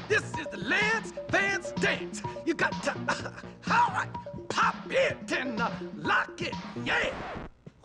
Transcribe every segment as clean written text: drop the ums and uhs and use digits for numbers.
This is the Lance Vance dance. You got to, all right, pop it and lock it, yeah.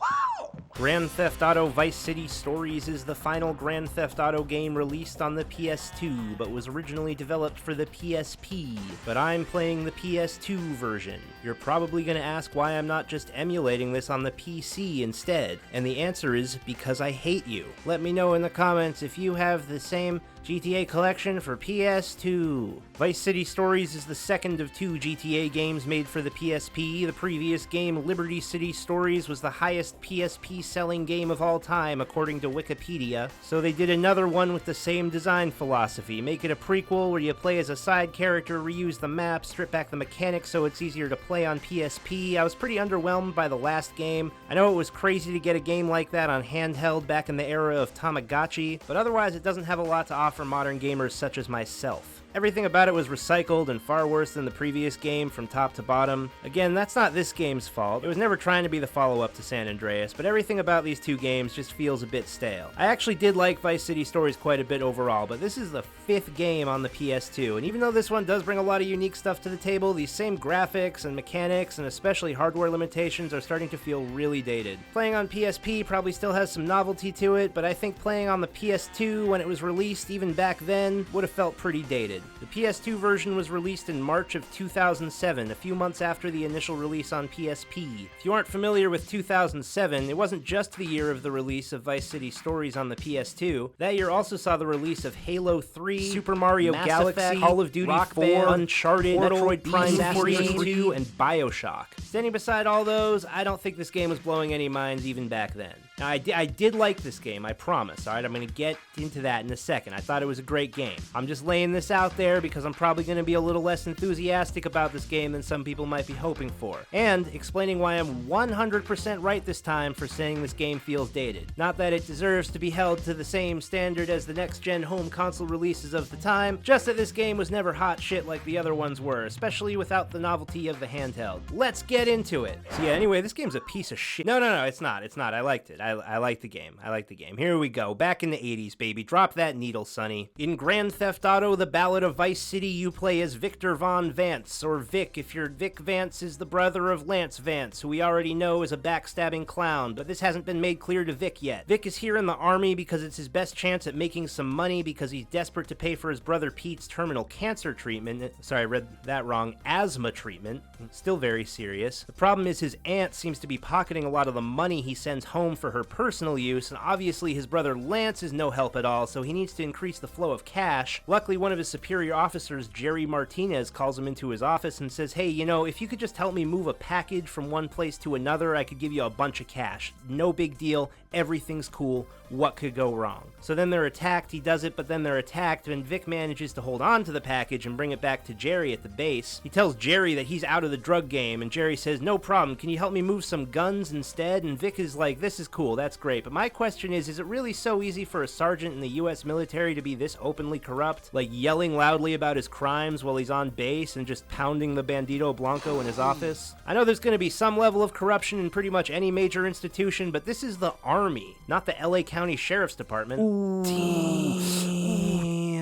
Wow. Grand Theft Auto Vice City Stories is the final Grand Theft Auto game released on the PS2, but was originally developed for the PSP. But I'm playing the PS2 version. You're probably going to ask why I'm not just emulating this on the PC instead, and the answer is because I hate you. Let me know in the comments if you have the same GTA collection for PS2. Vice City Stories is the second of two GTA games made for the PSP. The previous game, Liberty City Stories, was the highest PSP selling game of all time, according to Wikipedia. So they did another one with the same design philosophy. Make it a prequel where you play as a side character, reuse the map, strip back the mechanics so it's easier to play on PSP. I was pretty underwhelmed by the last game. I know it was crazy to get a game like that on handheld back in the era of Tamagotchi, but otherwise it doesn't have a lot to offer modern gamers such as myself. Everything about it was recycled and far worse than the previous game from top to bottom. Again, that's not this game's fault. It was never trying to be the follow-up to San Andreas, but everything about these two games just feels a bit stale. I actually did like Vice City Stories quite a bit overall, but this is the fifth game on the PS2, and even though this one does bring a lot of unique stuff to the table, these same graphics and mechanics, and especially hardware limitations, are starting to feel really dated. Playing on PSP probably still has some novelty to it, but I think playing on the PS2 when it was released even back then would have felt pretty dated. The PS2 version was released in March of 2007, a few months after the initial release on PSP. If you aren't familiar with 2007, it wasn't just the year of the release of Vice City Stories on the PS2. That year also saw the release of Halo 3, Super Mario Mass Galaxy, Effect, Call of Duty Rock 4, Band, Uncharted, Portal, Metroid Prime Assassin's 4, and Bioshock. Standing beside all those, I don't think this game was blowing any minds even back then. Now, I did like this game, I promise, alright? I'm going to get into that in a second. I thought it was a great game. I'm just laying this out there because I'm probably going to be a little less enthusiastic about this game than some people might be hoping for. And explaining why I'm 100% right this time for saying this game feels dated. Not that it deserves to be held to the same standard as the next-gen home console releases of the time, just that this game was never hot shit like the other ones were, especially without the novelty of the handheld. Let's get into it! So yeah, anyway, this game's a piece of shit. No, it's not. I liked it. I like the game. Here we go. Back in the 80s, baby. Drop that needle, sonny. In Grand Theft Auto, the Ballot of Vice City, you play as Victor Von Vance, or Vic if you're Vic Vance is the brother of Lance Vance, who we already know is a backstabbing clown, but this hasn't been made clear to Vic yet. Vic is here in the army because it's his best chance at making some money because he's desperate to pay for his brother Pete's terminal cancer treatment. Sorry, I read that wrong. Asthma treatment. Still very serious. The problem is his aunt seems to be pocketing a lot of the money he sends home for her personal use, and obviously his brother Lance is no help at all, so he needs to increase the flow of cash. Luckily, one of his superior officers, Jerry Martinez, calls him into his office and says, hey, you know, if you could just help me move a package from one place to another, I could give you a bunch of cash. No big deal. Everything's cool. What could go wrong? So then they're attacked. He does it, but then they're attacked, and Vic manages to hold on to the package and bring it back to Jerry at the base. He tells Jerry that he's out of the drug game, and Jerry says, no problem, can you help me move some guns instead? And Vic is like, this is cool, that's great, but my question is it really so easy for a sergeant in the US military to be this openly corrupt? Like yelling loudly about his crimes while he's on base and just pounding the Bandito Blanco in his office? I know there's going to be some level of corruption in pretty much any major institution, but this is the Army, not the LA County Sheriff's Department.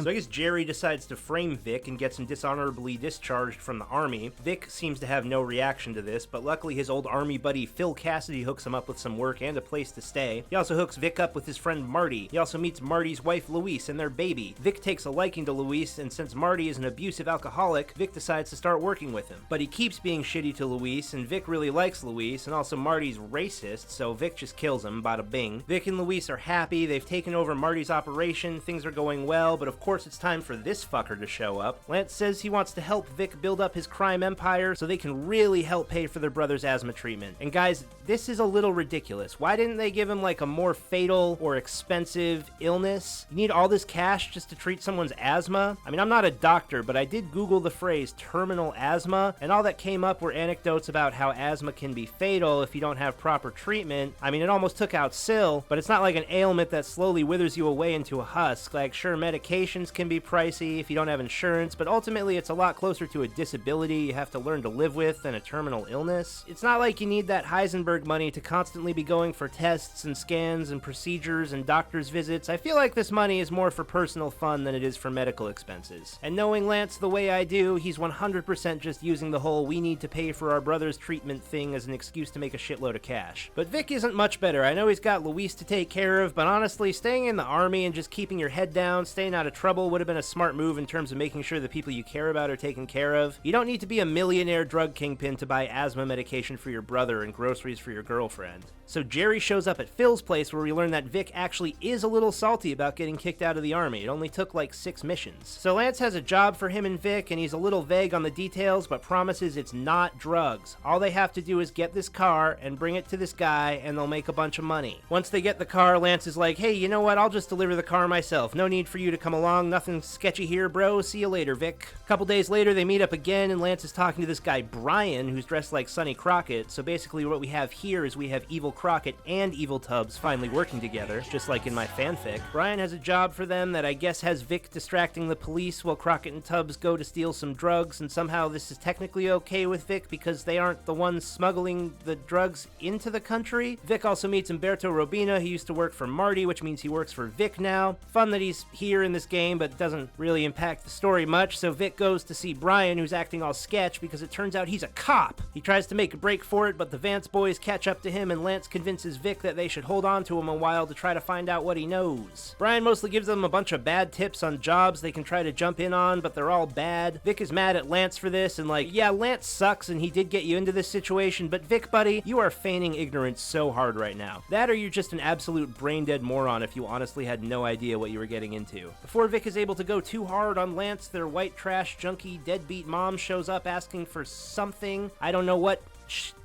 So I guess Jerry decides to frame Vic and gets him dishonorably discharged from the Army. Vic seems to have no reaction to this, but luckily his old Army buddy Phil Cassidy hooks him up with some work and a place to stay. He also hooks Vic up with his friend Marty. He also meets Marty's wife Louise and their baby. Vic takes a liking to Louise, and since Marty is an abusive alcoholic, Vic decides to start working with him. But he keeps being shitty to Louise, and Vic really likes Louise, and also Marty's racist, so Vic just kills him, bada bing. Vic and Louise are happy, they've taken over Marty's operation, things are going well, but of course it's time for this fucker to show up. Lance says he wants to help Vic build up his crime empire so they can really help pay for their brother's asthma treatment. And guys, this is a little ridiculous. Why didn't they give him like a more fatal or expensive illness? You need all this cash just to treat someone's asthma? I mean, I'm not a doctor, but I did Google the phrase terminal asthma, and all that came up were anecdotes about how asthma can be fatal if you don't have proper treatment. I mean, it almost took out Syl, but it's not like an ailment that slowly withers you away into a husk. Like, sure, medications can be pricey if you don't have insurance, but ultimately it's a lot closer to a disability you have to learn to live with than a terminal illness. It's not like you need that Heisenberg money to constantly be going for tests and scans and procedures and doctor's visits. I feel like this money is more for personal fun than it is for medical expenses. And knowing Lance the way I do, he's 100% just using the whole we need to pay for our brother's treatment thing as an excuse to make a shitload of cash. But Vic isn't much better. I know he's got Luis to take care of, but honestly, staying in the army and just keeping your head down, staying out of trouble would have been a smart move in terms of making sure the people you care about are taken care of. You don't need to be a millionaire drug kingpin to buy asthma medication for your brother and groceries for your girlfriend. So Jerry shows up at Phil's place where we learn that Vic actually is a little salty about getting kicked out of the army. It only took like 6 missions. So Lance has a job for him and Vic, and he's a little vague on the details, but promises it's not drugs. All they have to do is get this car and bring it to this guy, and they'll make a bunch of money. Once they get the car, Lance is like, hey, you know what? I'll just deliver the car myself. No need for you to come along. Nothing sketchy here, bro. See you later, Vic. A couple days later, they meet up again, and Lance is talking to this guy, Brian, who's dressed like Sonny Crockett. So basically what we have here is we have Evil Crockett and Evil Tubbs finally working together, just like in my fanfic. Brian has a job for them that I guess has Vic distracting the police while Crockett and Tubbs go to steal some drugs, and somehow this is technically okay with Vic because they aren't the ones smuggling the drugs into the country. Vic also meets Umberto Robina, who used to work for Marty, which means he works for Vic now. Fun that he's here in this game, but doesn't really impact the story much, so Vic goes to see Brian, who's acting all sketch because it turns out he's a cop. He tries to make a break for it, but the Vance boys catch up to him, and Lance convinces Vic that they should hold on to him a while to try to find out what he knows. Brian mostly gives them a bunch of bad tips on jobs they can try to jump in on, but they're all bad. Vic is mad at Lance for this, and like, yeah, Lance sucks and he did get you into this situation, but Vic, buddy, you are feigning ignorance so hard right now. That or you're just an absolute brain-dead moron if you honestly had no idea what you were getting into. Before Vic is able to go too hard on Lance, their white trash junkie deadbeat mom shows up asking for something. I don't know what.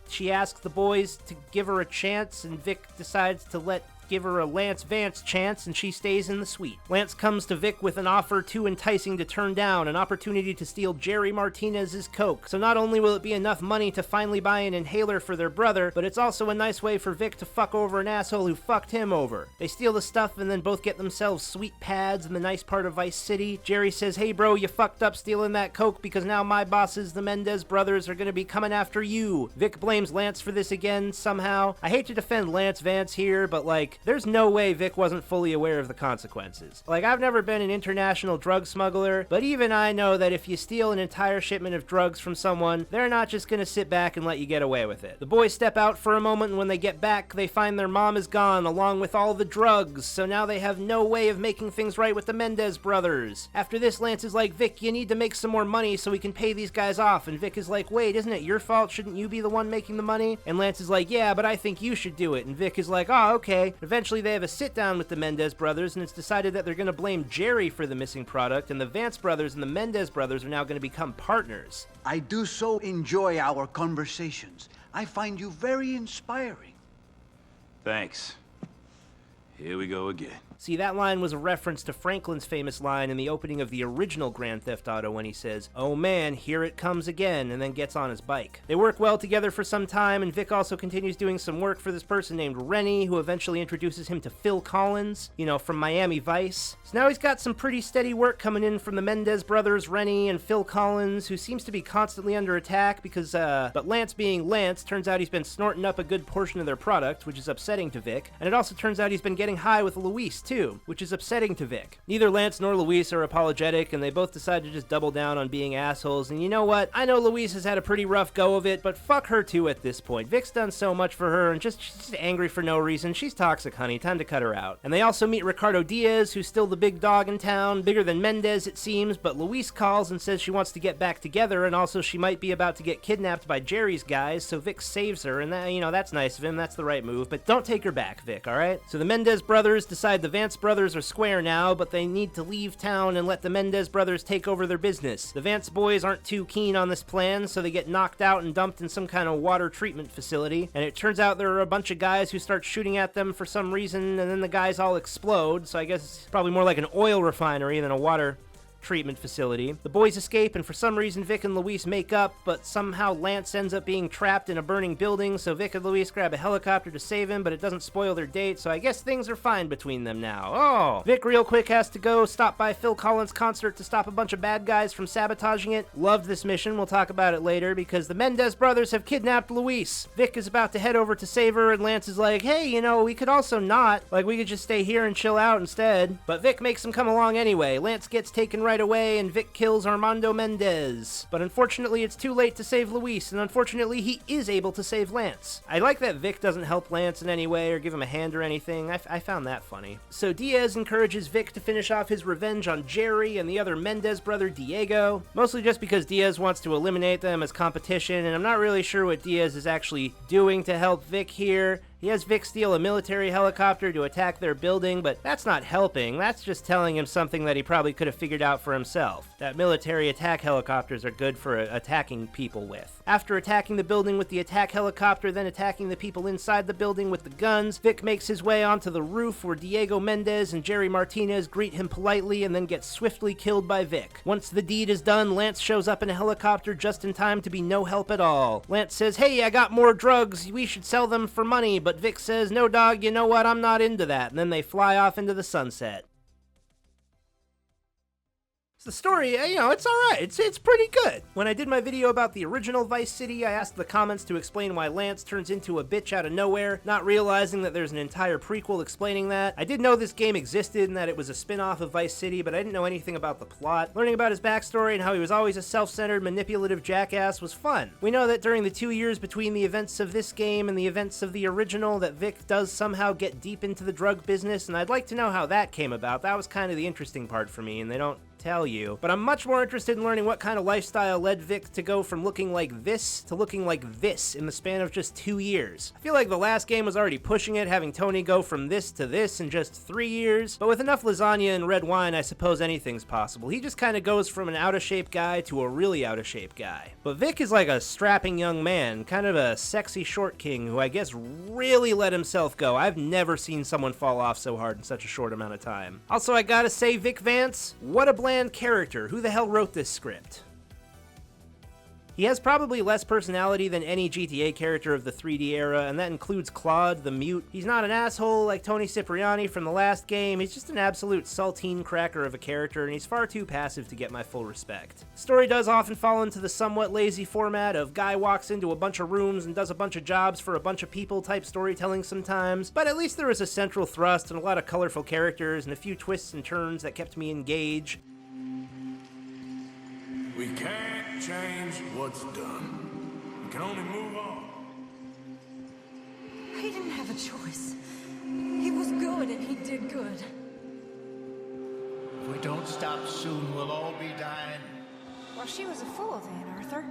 She asks the boys to give her a chance, and Vic decides to give her a Lance Vance chance, and she stays in the suite. Lance comes to Vic with an offer too enticing to turn down, an opportunity to steal Jerry Martinez's coke. So not only will it be enough money to finally buy an inhaler for their brother, but it's also a nice way for Vic to fuck over an asshole who fucked him over. They steal the stuff and then both get themselves sweet pads in the nice part of Vice City. Jerry says, hey bro, you fucked up stealing that coke because now my bosses, the Mendes brothers, are gonna be coming after you. Vic blames Lance for this again somehow. I hate to defend Lance Vance here, but like, there's no way Vic wasn't fully aware of the consequences. Like, I've never been an international drug smuggler, but even I know that if you steal an entire shipment of drugs from someone, they're not just gonna sit back and let you get away with it. The boys step out for a moment, and when they get back, they find their mom is gone, along with all the drugs, so now they have no way of making things right with the Mendes brothers. After this, Lance is like, Vic, you need to make some more money so we can pay these guys off, and Vic is like, wait, isn't it your fault? Shouldn't you be the one making the money? And Lance is like, yeah, but I think you should do it, and Vic is like, oh, okay. Eventually, they have a sit-down with the Mendes brothers, and it's decided that they're going to blame Jerry for the missing product, and the Vance brothers and the Mendes brothers are now going to become partners. I do so enjoy our conversations. I find you very inspiring. Thanks. Here we go again. See, that line was a reference to Franklin's famous line in the opening of the original Grand Theft Auto when he says, oh man, here it comes again, and then gets on his bike. They work well together for some time, and Vic also continues doing some work for this person named Rennie, who eventually introduces him to Phil Collins, from Miami Vice. So now he's got some pretty steady work coming in from the Mendes brothers, Rennie and Phil Collins, who seems to be constantly under attack because, but Lance being Lance, turns out he's been snorting up a good portion of their product, which is upsetting to Vic, and it also turns out he's been getting high with Luis, too, which is upsetting to Vic. Neither Lance nor Luis are apologetic, and they both decide to just double down on being assholes, and you know what? I know Luis has had a pretty rough go of it, but fuck her too at this point. Vic's done so much for her, and she's just angry for no reason. She's toxic, honey. Time to cut her out. And they also meet Ricardo Diaz, who's still the big dog in town, bigger than Mendes it seems, but Luis calls and says she wants to get back together, and also she might be about to get kidnapped by Jerry's guys, so Vic saves her, and that, that's nice of him. That's the right move, but don't take her back, Vic, alright? So the Mendes brothers decide the Vance brothers are square now, but they need to leave town and let the Mendes brothers take over their business. The Vance boys aren't too keen on this plan, so they get knocked out and dumped in some kind of water treatment facility, and it turns out there are a bunch of guys who start shooting at them for some reason, and then the guys all explode, so I guess it's probably more like an oil refinery than a water treatment facility. The boys escape, and for some reason Vic and Luis make up, but somehow Lance ends up being trapped in a burning building, so Vic and Luis grab a helicopter to save him, but it doesn't spoil their date, so I guess things are fine between them now. Oh! Vic real quick has to go stop by Phil Collins' concert to stop a bunch of bad guys from sabotaging it. Loved this mission, we'll talk about it later, because the Mendes brothers have kidnapped Luis. Vic is about to head over to save her, and Lance is like, hey, you know, we could also not. Like, we could just stay here and chill out instead. But Vic makes him come along anyway. Lance gets taken right away, and Vic kills Armando Mendes. But unfortunately, it's too late to save Luis, and unfortunately, he is able to save Lance. I like that Vic doesn't help Lance in any way or give him a hand or anything. I found that funny. So Diaz encourages Vic to finish off his revenge on Jerry and the other Mendes brother, Diego, mostly just because Diaz wants to eliminate them as competition, and I'm not really sure what Diaz is actually doing to help Vic here. He has Vic steal a military helicopter to attack their building, but that's not helping. That's just telling him something that he probably could have figured out for himself. That military attack helicopters are good for attacking people with. After attacking the building with the attack helicopter, then attacking the people inside the building with the guns, Vic makes his way onto the roof where Diego Mendes and Jerry Martinez greet him politely and then gets swiftly killed by Vic. Once the deed is done, Lance shows up in a helicopter just in time to be no help at all. Lance says, hey, I got more drugs, we should sell them for money, but Vic says, no dog, you know what, I'm not into that, and then they fly off into the sunset. The story, you know, it's alright. It's pretty good. When I did my video about the original Vice City, I asked the comments to explain why Lance turns into a bitch out of nowhere, not realizing that there's an entire prequel explaining that. I did know this game existed and that it was a spin-off of Vice City, but I didn't know anything about the plot. Learning about his backstory and how he was always a self-centered, manipulative jackass was fun. We know that during the 2 years between the events of this game and the events of the original, that Vic does somehow get deep into the drug business, and I'd like to know how that came about. That was kind of the interesting part for me, and they don't tell you. But I'm much more interested in learning what kind of lifestyle led Vic to go from looking like this to looking like this in the span of just 2 years. I feel like the last game was already pushing it, having Tony go from this to this in just 3 years, but with enough lasagna and red wine, I suppose anything's possible. He just kind of goes from an out-of-shape guy to a really out-of-shape guy. But Vic is like a strapping young man, kind of a sexy short king who I guess really let himself go. I've never seen someone fall off so hard in such a short amount of time. Also, I gotta say, Vic Vance, what a bland character. Who the hell wrote this script? He has probably less personality than any GTA character of the 3D era, and that includes Claude, the Mute. He's not an asshole like Tony Cipriani from the last game, he's just an absolute saltine cracker of a character, and he's far too passive to get my full respect. The story does often fall into the somewhat lazy format of guy walks into a bunch of rooms and does a bunch of jobs for a bunch of people type storytelling sometimes, but at least there was a central thrust and a lot of colorful characters and a few twists and turns that kept me engaged. We can't change what's done. We can only move on. He didn't have a choice. He was good and he did good. If we don't stop soon, we'll all be dying. Well, she was a fool then, Arthur.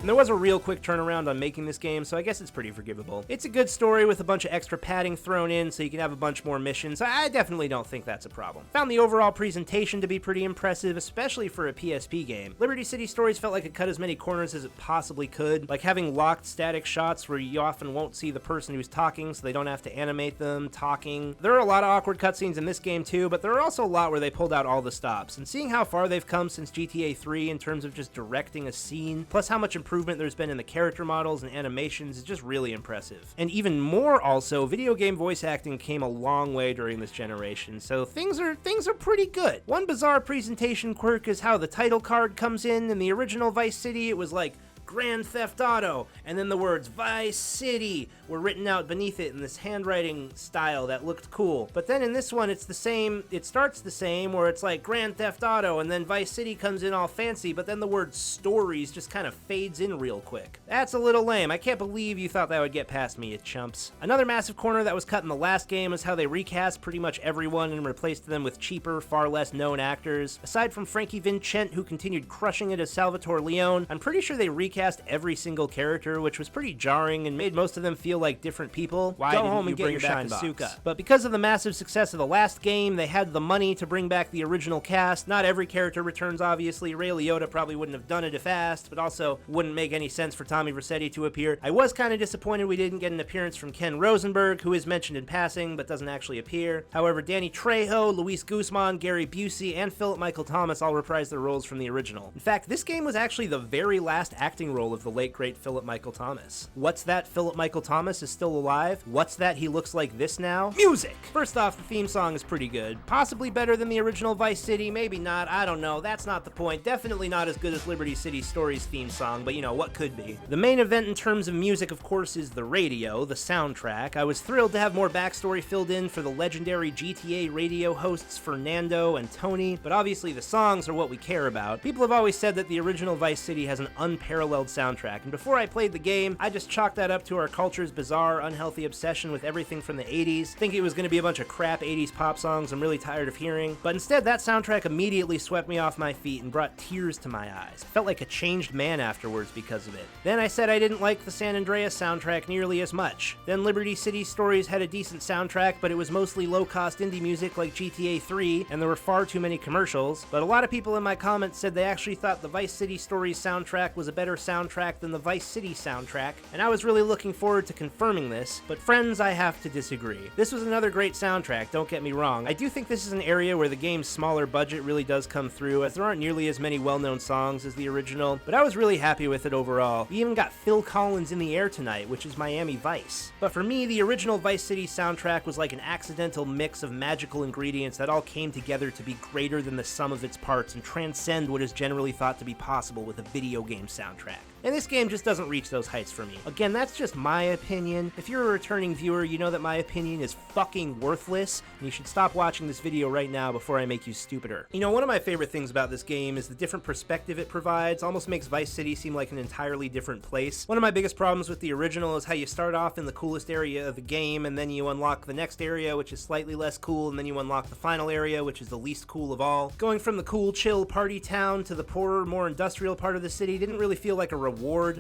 And there was a real quick turnaround on making this game, so I guess it's pretty forgivable. It's a good story with a bunch of extra padding thrown in so you can have a bunch more missions. I definitely don't think that's a problem. Found the overall presentation to be pretty impressive, especially for a PSP game. Liberty City Stories felt like it cut as many corners as it possibly could, like having locked static shots where you often won't see the person who's talking so they don't have to animate them talking. There are a lot of awkward cutscenes in this game too, but there are also a lot where they pulled out all the stops, and seeing how far they've come since GTA 3 in terms of just directing a scene, plus how much improvement there's been in the character models and animations is just really impressive. And even more also, video game voice acting came a long way during this generation, so things are pretty good. One bizarre presentation quirk is how the title card comes in the original Vice City, it was like Grand Theft Auto, and then the words Vice City were written out beneath it in this handwriting style that looked cool. But then in this one, it's the same, it starts the same, where it's like Grand Theft Auto, and then Vice City comes in all fancy, but then the word stories just kind of fades in real quick. That's a little lame. I can't believe you thought that would get past me, you chumps. Another massive corner that was cut in the last game is how they recast pretty much everyone and replaced them with cheaper, far less known actors. Aside from Frankie Vincent, who continued crushing it as Salvatore Leone, I'm pretty sure they recast recast every single character, which was pretty jarring and made most of them feel like different people. Why go home and get your shine box? But because of the massive success of the last game, they had the money to bring back the original cast. Not every character returns, obviously. Ray Liotta probably wouldn't have done it if asked, but also wouldn't make any sense for Tommy Vercetti to appear. I was kind of disappointed we didn't get an appearance from Ken Rosenberg, who is mentioned in passing but doesn't actually appear. However, Danny Trejo, Luis Guzman, Gary Busey, and Philip Michael Thomas all reprised their roles from the original. In fact, this game was actually the very last acting role of the late great Philip Michael Thomas. What's that Philip Michael Thomas is still alive? What's that he looks like this now? Music! First off, the theme song is pretty good. Possibly better than the original Vice City, maybe not, I don't know, that's not the point. Definitely not as good as Liberty City Stories theme song, but you know, what could be? The main event in terms of music, of course, is the radio, the soundtrack. I was thrilled to have more backstory filled in for the legendary GTA radio hosts Fernando and Tony, but obviously the songs are what we care about. People have always said that the original Vice City has an unparalleled soundtrack, and before I played the game, I just chalked that up to our culture's bizarre, unhealthy obsession with everything from the 80s, thinking it was going to be a bunch of crap 80s pop songs I'm really tired of hearing, but instead that soundtrack immediately swept me off my feet and brought tears to my eyes. I felt like a changed man afterwards because of it. Then I said I didn't like the San Andreas soundtrack nearly as much. Then Liberty City Stories had a decent soundtrack, but it was mostly low-cost indie music like GTA 3, and there were far too many commercials, but a lot of people in my comments said they actually thought the Vice City Stories soundtrack was a better soundtrack than the Vice City soundtrack, and I was really looking forward to confirming this, but friends, I have to disagree. This was another great soundtrack, don't get me wrong. I do think this is an area where the game's smaller budget really does come through, as there aren't nearly as many well-known songs as the original, but I was really happy with it overall. We even got Phil Collins in the air tonight, which is Miami Vice. But for me, the original Vice City soundtrack was like an accidental mix of magical ingredients that all came together to be greater than the sum of its parts and transcend what is generally thought to be possible with a video game soundtrack. And this game just doesn't reach those heights for me. Again, that's just my opinion. If you're a returning viewer, you know that my opinion is fucking worthless, and you should stop watching this video right now before I make you stupider. You know, one of my favorite things about this game is the different perspective it provides. Almost makes Vice City seem like an entirely different place. One of my biggest problems with the original is how you start off in the coolest area of the game, and then you unlock the next area, which is slightly less cool, and then you unlock the final area, which is the least cool of all. Going from the cool, chill party town to the poorer, more industrial part of the city didn't really feel like a reward.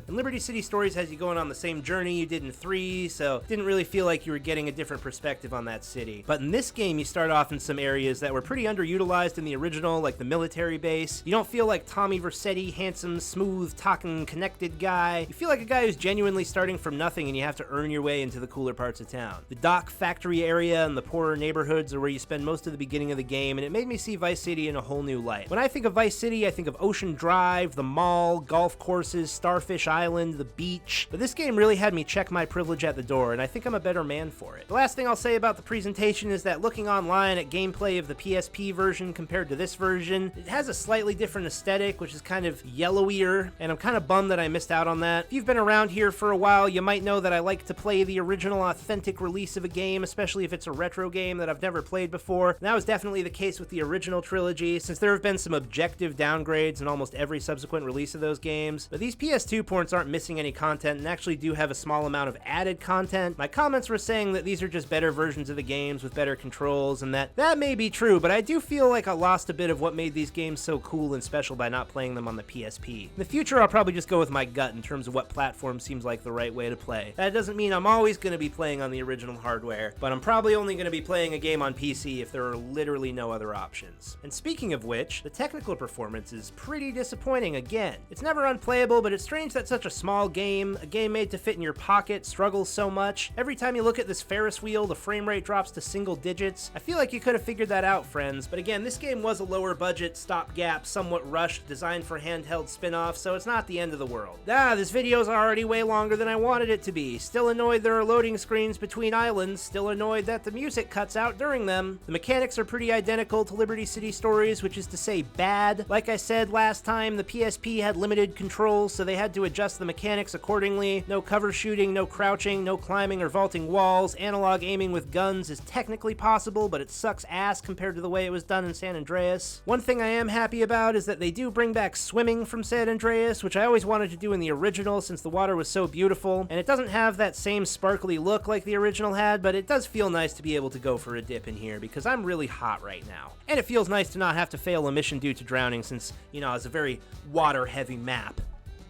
And Liberty City Stories has you going on the same journey you did in 3, so it didn't really feel like you were getting a different perspective on that city. But in this game, you start off in some areas that were pretty underutilized in the original, like the military base. You don't feel like Tommy Vercetti, handsome, smooth, talking, connected guy. You feel like a guy who's genuinely starting from nothing and you have to earn your way into the cooler parts of town. The dock factory area and the poorer neighborhoods are where you spend most of the beginning of the game, and it made me see Vice City in a whole new light. When I think of Vice City, I think of Ocean Drive, the mall, golf courses, Starfish Island, the beach, but this game really had me check my privilege at the door, and I think I'm a better man for it. The last thing I'll say about the presentation is that looking online at gameplay of the PSP version compared to this version, it has a slightly different aesthetic, which is kind of yellowier, and I'm kind of bummed that I missed out on that. If you've been around here for a while, you might know that I like to play the original authentic release of a game, especially if it's a retro game that I've never played before. And that was definitely the case with the original trilogy, since there have been some objective downgrades in almost every subsequent release of those games. But these PS2 ports aren't missing any content and actually do have a small amount of added content. My comments were saying that these are just better versions of the games with better controls, and that may be true, but I do feel like I lost a bit of what made these games so cool and special by not playing them on the PSP. In the future, I'll probably just go with my gut in terms of what platform seems like the right way to play. That doesn't mean I'm always going to be playing on the original hardware, but I'm probably only going to be playing a game on PC if there are literally no other options. And speaking of which, the technical performance is pretty disappointing again. It's never unplayable, but it's strange that such a small game, a game made to fit in your pocket, struggles so much. Every time you look at this Ferris wheel, the frame rate drops to single digits. I feel like you could have figured that out, friends, but again, this game was a lower budget, stopgap, somewhat rushed, designed for handheld spin-off, so it's not the end of the world. This video's already way longer than I wanted it to be. Still annoyed there are loading screens between islands, still annoyed that the music cuts out during them. The mechanics are pretty identical to Liberty City Stories, which is to say bad. Like I said last time, the PSP had limited controls, so they had to adjust the mechanics accordingly. No cover shooting, no crouching, no climbing or vaulting walls. Analog aiming with guns is technically possible, but it sucks ass compared to the way it was done in San Andreas. One thing I am happy about is that they do bring back swimming from San Andreas, which I always wanted to do in the original since the water was so beautiful, and it doesn't have that same sparkly look like the original had, but it does feel nice to be able to go for a dip in here because I'm really hot right now. And it feels nice to not have to fail a mission due to drowning since, you know, it's a very water-heavy map.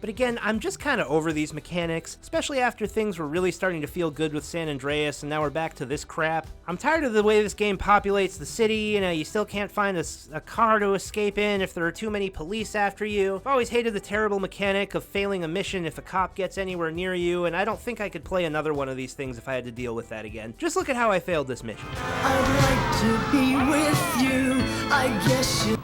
But again, I'm just kind of over these mechanics, especially after things were really starting to feel good with San Andreas and now we're back to this crap. I'm tired of the way this game populates the city, and you still can't find a car to escape in if there are too many police after you. I've always hated the terrible mechanic of failing a mission if a cop gets anywhere near you, and I don't think I could play another one of these things if I had to deal with that again. Just look at how I failed this mission. I'd like to be with you, I guess you...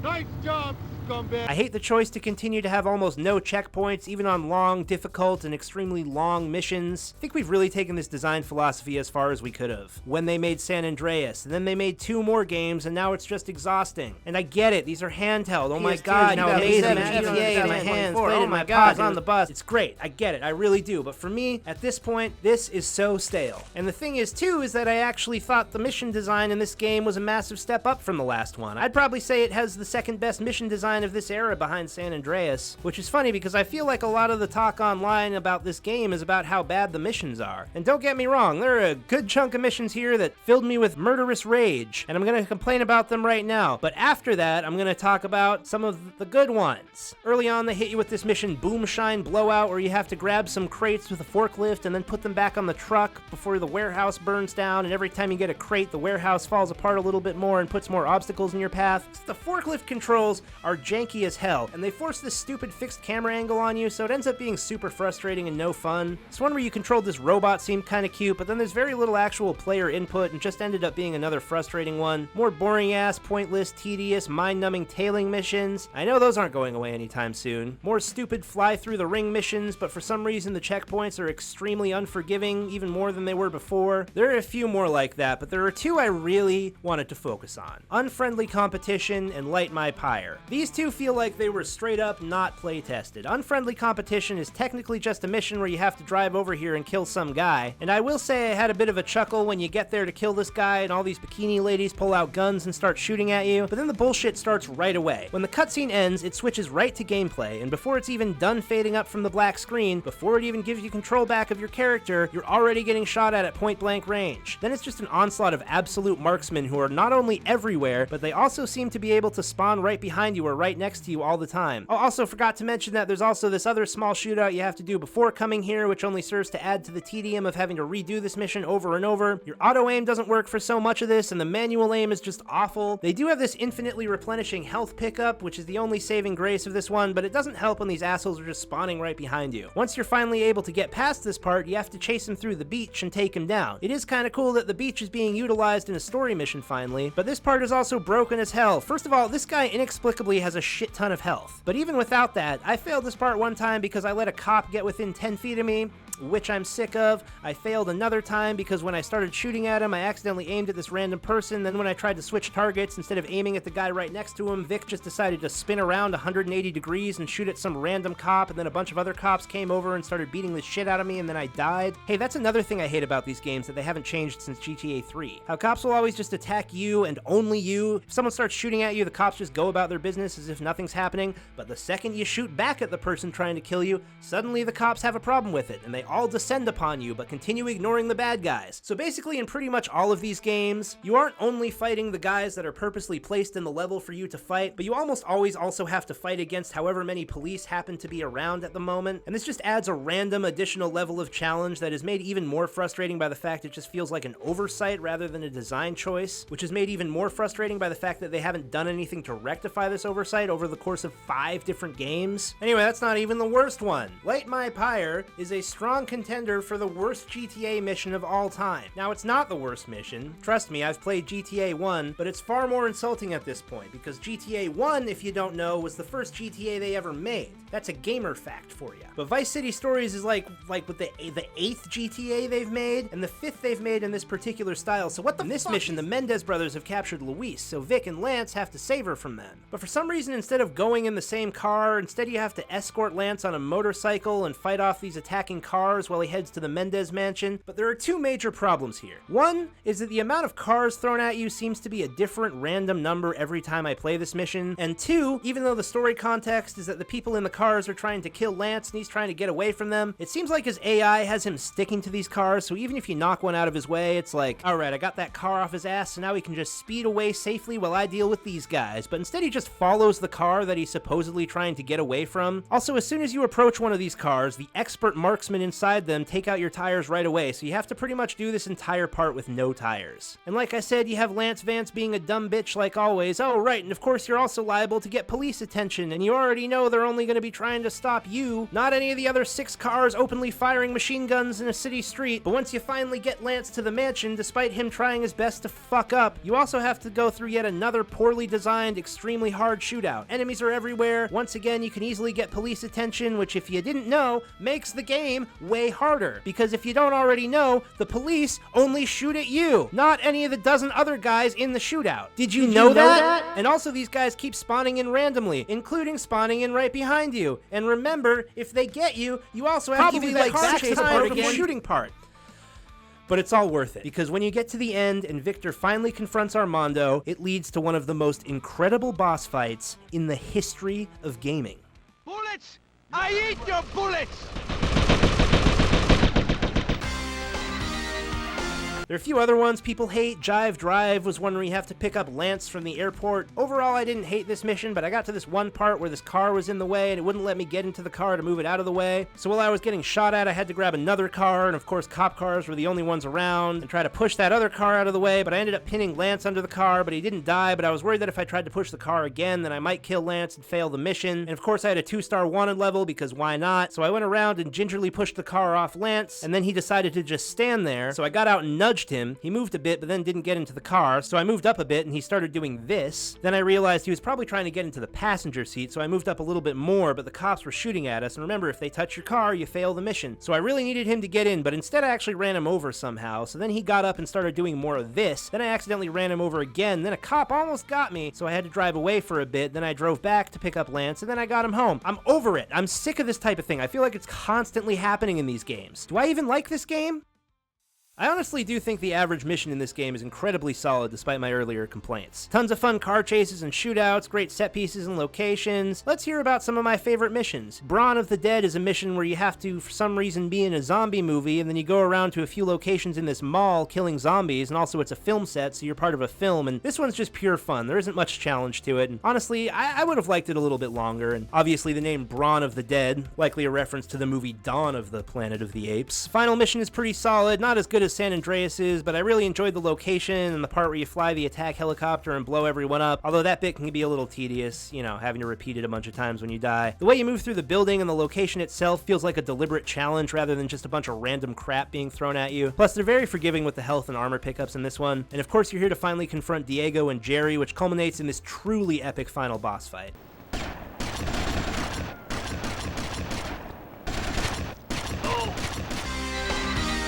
Nice job, scumbag. I hate the choice to continue to have almost no checkpoints, even on long, difficult, and extremely long missions. I think we've really taken this design philosophy as far as we could have. When they made San Andreas, and then they made 2 more games, and now it's just exhausting. And I get it, these are handheld. Oh my god, how amazing, GTA in my hands, played in my pods on the bus. It's great, I get it, I really do. But for me, at this point, this is so stale. And the thing is, too, is that I actually thought the mission design in this game was a massive step up from the last one. I'd probably say it has the second best mission design of this era behind San Andreas, which is funny because I feel like a lot of the talk online about this game is about how bad the missions are. And don't get me wrong, there are a good chunk of missions here that filled me with murderous rage, and I'm gonna complain about them right now. But after that, I'm gonna talk about some of the good ones. Early on, they hit you with this mission Boom Shine Blowout, where you have to grab some crates with a forklift and then put them back on the truck before the warehouse burns down, and every time you get a crate, the warehouse falls apart a little bit more and puts more obstacles in your path. So the forklift controls are janky as hell, and they force this stupid fixed camera angle on you, so it ends up being super frustrating and no fun. This one where you controlled this robot seemed kinda cute, but then there's very little actual player input and just ended up being another frustrating one. More boring ass, pointless, tedious, mind-numbing tailing missions. I know those aren't going away anytime soon. More stupid fly through the ring missions, but for some reason the checkpoints are extremely unforgiving, even more than they were before. There are a few more like that, but there are 2 I really wanted to focus on. Unfriendly Competition and Light My Pyre. These 2 feel like they were straight up not play tested. Unfriendly Competition is technically just a mission where you have to drive over here and kill some guy, and I will say I had a bit of a chuckle when you get there to kill this guy and all these bikini ladies pull out guns and start shooting at you, but then the bullshit starts right away. When the cutscene ends, it switches right to gameplay, and before it's even done fading up from the black screen, before it even gives you control back of your character, you're already getting shot at point blank range. Then it's just an onslaught of absolute marksmen who are not only everywhere, but they also seem to be able to spawn right behind you or right next to you all the time. I also forgot to mention that there's also this other small shootout you have to do before coming here, which only serves to add to the tedium of having to redo this mission over and over. Your auto aim doesn't work for so much of this, and the manual aim is just awful. They do have this infinitely replenishing health pickup, which is the only saving grace of this one, but it doesn't help when these assholes are just spawning right behind you. Once you're finally able to get past this part, you have to chase him through the beach and take him down. It is kind of cool that the beach is being utilized in a story mission finally, but this part is also broken as hell. First of all, this guy inexplicably has a shit ton of health. But even without that, I failed this part one time because I let a cop get within 10 feet of me, which I'm sick of. I failed another time because when I started shooting at him, I accidentally aimed at this random person. Then when I tried to switch targets, instead of aiming at the guy right next to him, Vic just decided to spin around 180 degrees and shoot at some random cop, and then a bunch of other cops came over and started beating the shit out of me, and then I died. Hey, that's another thing I hate about these games that they haven't changed since GTA 3. How cops will always just attack you and only you. If someone starts shooting at you, the cops just go about their business as if nothing's happening, but the second you shoot back at the person trying to kill you, suddenly the cops have a problem with it, and they all descend upon you, but continue ignoring the bad guys. So basically, in pretty much all of these games, you aren't only fighting the guys that are purposely placed in the level for you to fight, but you almost always also have to fight against however many police happen to be around at the moment, and this just adds a random additional level of challenge that is made even more frustrating by the fact it just feels like an oversight rather than a design choice, which is made even more frustrating by the fact that they haven't done anything to rectify this oversight over the course of 5 different games. Anyway, that's not even the worst one. Light My Pyre is a strong contender for the worst GTA mission of all time. Now, it's not the worst mission. Trust me, I've played GTA 1, but it's far more insulting at this point, because GTA 1, if you don't know, was the first GTA they ever made. That's a gamer fact for you. But Vice City Stories is like with the 8th GTA they've made, and the 5th they've made in this particular style. So what the In this mission, the Mendes brothers have captured Luis, so Vic and Lance have to save her from them. But for some reason, instead of going in the same car, instead you have to escort Lance on a motorcycle and fight off these attacking cars cars while he heads to the Mendes mansion, but there are two major problems here. One is that the amount of cars thrown at you seems to be a different random number every time I play this mission, and two, even though the story context is that the people in the cars are trying to kill Lance and he's trying to get away from them, it seems like his AI has him sticking to these cars, so even if you knock one out of his way, it's like, alright, I got that car off his ass, so now he can just speed away safely while I deal with these guys, but instead he just follows the car that he's supposedly trying to get away from. Also, as soon as you approach one of these cars, the expert marksmen inside them take out your tires right away, so you have to pretty much do this entire part with no tires. And like I said, you have Lance Vance being a dumb bitch like always. Oh, right, and of course you're also liable to get police attention, and you already know they're only going to be trying to stop you, not any of the other 6 cars openly firing machine guns in a city street. But once you finally get Lance to the mansion, despite him trying his best to fuck up, you also have to go through yet another poorly designed, extremely hard shootout. Enemies are everywhere. Once again, you can easily get police attention, which if you didn't know, makes the game way harder. Because if you don't already know, the police only shoot at you, not any of the dozen other guys in the shootout. Did you know that? And also these guys keep spawning in randomly, including spawning in right behind you. And remember, if they get you, you also have to do that car chase part again. The shooting part. But it's all worth it, because when you get to the end and Victor finally confronts Armando, it leads to one of the most incredible boss fights in the history of gaming. Bullets! I eat your bullets! There are a few other ones people hate. Jive Drive was one where you have to pick up Lance from the airport. Overall, I didn't hate this mission, but I got to this one part where this car was in the way and it wouldn't let me get into the car to move it out of the way. So while I was getting shot at, I had to grab another car, and of course cop cars were the only ones around, and try to push that other car out of the way, but I ended up pinning Lance under the car, but he didn't die, but I was worried that if I tried to push the car again, then I might kill Lance and fail the mission. And of course I had a 2-star wanted level, because why not? So I went around and gingerly pushed the car off Lance, and then he decided to just stand there, so I got out and nudged him. He moved a bit, but then didn't get into the car, so I moved up a bit, and he started doing this. Then I realized he was probably trying to get into the passenger seat, so I moved up a little bit more, but the cops were shooting at us, and remember, if they touch your car, you fail the mission. So I really needed him to get in, but instead I actually ran him over somehow, so then he got up and started doing more of this. Then I accidentally ran him over again, then a cop almost got me, so I had to drive away for a bit, then I drove back to pick up Lance, and then I got him home. I'm over it. I'm sick of this type of thing. I feel like it's constantly happening in these games. Do I even like this game? I honestly do think the average mission in this game is incredibly solid despite my earlier complaints. Tons of fun car chases and shootouts, great set pieces and locations. Let's hear about some of my favorite missions. Brawn of the Dead is a mission where you have to, for some reason, be in a zombie movie, and then you go around to a few locations in this mall killing zombies, and also it's a film set, so you're part of a film, and this one's just pure fun. There isn't much challenge to it, and honestly, I would have liked it a little bit longer, and obviously the name Brawn of the Dead, likely a reference to the movie Dawn of the Planet of the Apes. Final mission is pretty solid, not as good as San Andreas is, but I really enjoyed the location and the part where you fly the attack helicopter and blow everyone up, although that bit can be a little tedious, you know, having to repeat it a bunch of times when you die. The way you move through the building and the location itself feels like a deliberate challenge rather than just a bunch of random crap being thrown at you. Plus, they're very forgiving with the health and armor pickups in this one. And of course, you're here to finally confront Diego and Jerry, which culminates in this truly epic final boss fight.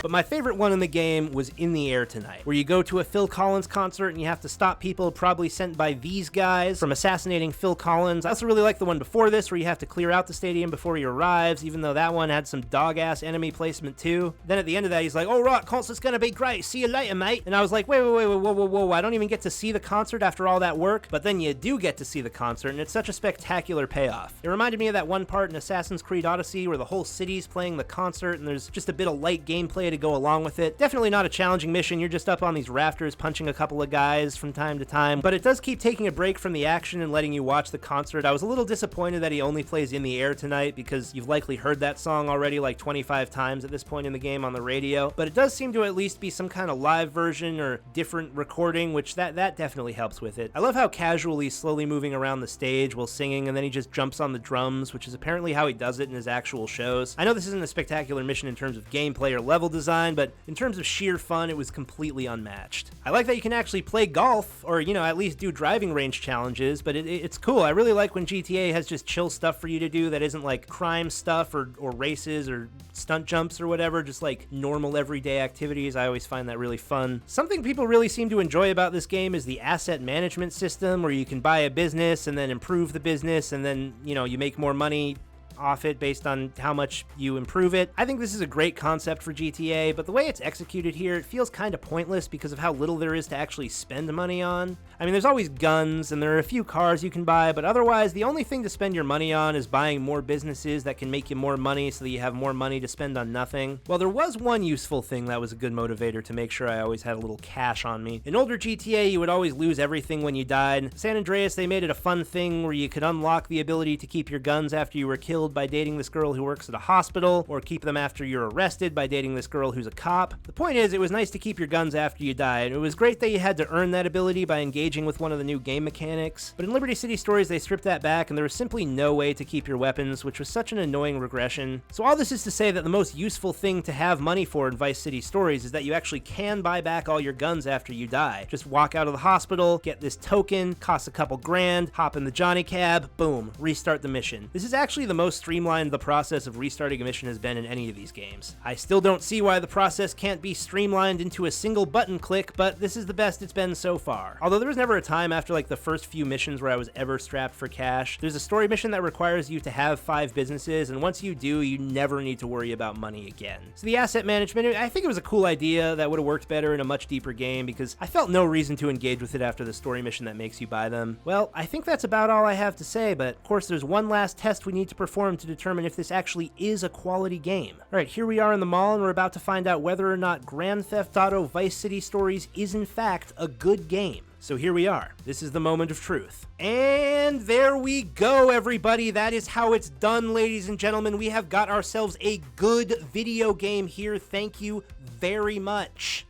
But my favorite one in the game was In the Air Tonight, where you go to a Phil Collins concert and you have to stop people probably sent by these guys from assassinating Phil Collins. I also really like the one before this, where you have to clear out the stadium before he arrives, even though that one had some dog-ass enemy placement too. Then at the end of that, he's like, "All right, concert's gonna be great. See you later, mate." And I was like, wait, whoa. I don't even get to see the concert after all that work. But then you do get to see the concert, and it's such a spectacular payoff. It reminded me of that one part in Assassin's Creed Odyssey where the whole city's playing the concert, and there's just a bit of light gameplay to go along with it. Definitely not a challenging mission. You're just up on these rafters punching a couple of guys from time to time, but it does keep taking a break from the action and letting you watch the concert. I was a little disappointed that he only plays In the Air Tonight, because you've likely heard that song already like 25 times at this point in the game on the radio, but it does seem to at least be some kind of live version or different recording, which that definitely helps with it. I love how casually he's slowly moving around the stage while singing, and then he just jumps on the drums, which is apparently how he does it in his actual shows. I know this isn't a spectacular mission in terms of gameplay or level design, but in terms of sheer fun, it was completely unmatched. I like that you can actually play golf, or, you know, at least do driving range challenges, but it's cool. I really like when GTA has just chill stuff for you to do that isn't like crime stuff or races or stunt jumps or whatever, just like normal everyday activities. I always find that really fun. Something people really seem to enjoy about this game is the asset management system, where you can buy a business and then improve the business, and then, you know, you make more money off it based on how much you improve it. I think this is a great concept for GTA, but the way it's executed here, it feels kind of pointless because of how little there is to actually spend money on. I mean, there's always guns, and there are a few cars you can buy, but otherwise, the only thing to spend your money on is buying more businesses that can make you more money so that you have more money to spend on nothing. Well, there was one useful thing that was a good motivator to make sure I always had a little cash on me. In older GTA, you would always lose everything when you died. San Andreas, they made it a fun thing where you could unlock the ability to keep your guns after you were killed by dating this girl who works at a hospital, or keep them after you're arrested by dating this girl who's a cop. The point is, it was nice to keep your guns after you died. It was great that you had to earn that ability by engaging with one of the new game mechanics, but in Liberty City Stories they stripped that back and there was simply no way to keep your weapons, which was such an annoying regression. So all this is to say that the most useful thing to have money for in Vice City Stories is that you actually can buy back all your guns after you die. Just walk out of the hospital, get this token, costs a couple grand, hop in the Johnny cab, boom, restart the mission. This is actually the most streamlined the process of restarting a mission has been in any of these games. I still don't see why the process can't be streamlined into a single button click, but this is the best it's been so far. Although there was never a time after like the first few missions where I was ever strapped for cash. There's a story mission that requires you to have 5 businesses, and once you do, you never need to worry about money again. So the asset management, I think it was a cool idea that would have worked better in a much deeper game because I felt no reason to engage with it after the story mission that makes you buy them. Well, I think that's about all I have to say, but of course there's one last test we need to perform to determine if this actually is a quality game. Alright, here we are in the mall and we're about to find out whether or not Grand Theft Auto Vice City Stories is in fact a good game. So here we are. This is the moment of truth. And there we go, everybody. That is how it's done, ladies and gentlemen. We have got ourselves a good video game here. Thank you very much.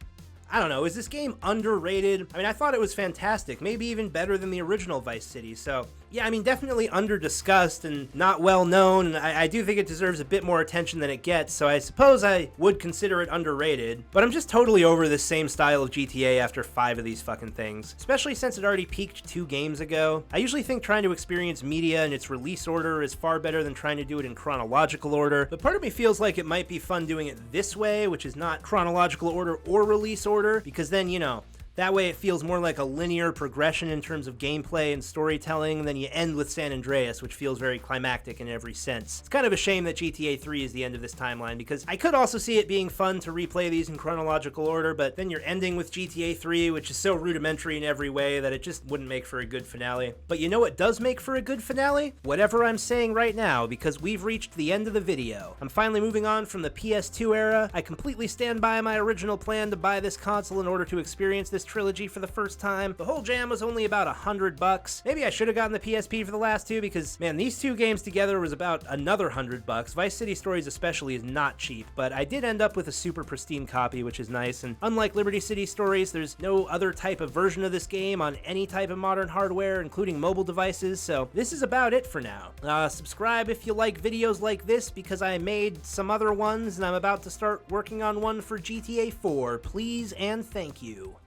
I don't know, is this game underrated? I mean, I thought it was fantastic, maybe even better than the original Vice City, so yeah, I mean, definitely under-discussed and not well-known, and I do think it deserves a bit more attention than it gets, so I suppose I would consider it underrated, but I'm just totally over this same style of GTA after 5 of these fucking things, especially since it already peaked 2 games ago. I usually think trying to experience media in its release order is far better than trying to do it in chronological order, but part of me feels like it might be fun doing it this way, which is not chronological order or release order, because then, you know, that way it feels more like a linear progression in terms of gameplay and storytelling, and then you end with San Andreas, which feels very climactic in every sense. It's kind of a shame that GTA 3 is the end of this timeline, because I could also see it being fun to replay these in chronological order, but then you're ending with GTA 3, which is so rudimentary in every way that it just wouldn't make for a good finale. But you know what does make for a good finale? Whatever I'm saying right now, because we've reached the end of the video. I'm finally moving on from the PS2 era. I completely stand by my original plan to buy this console in order to experience this trilogy for the first time. The whole jam was only about $100. Maybe I should have gotten the PSP for the last two because, man, these 2 games together was about another $100. Vice City Stories especially is not cheap, but I did end up with a super pristine copy, which is nice, and unlike Liberty City Stories, there's no other type of version of this game on any type of modern hardware, including mobile devices, so this is about it for now. Subscribe if you like videos like this because I made some other ones and I'm about to start working on one for GTA 4. Please and thank you.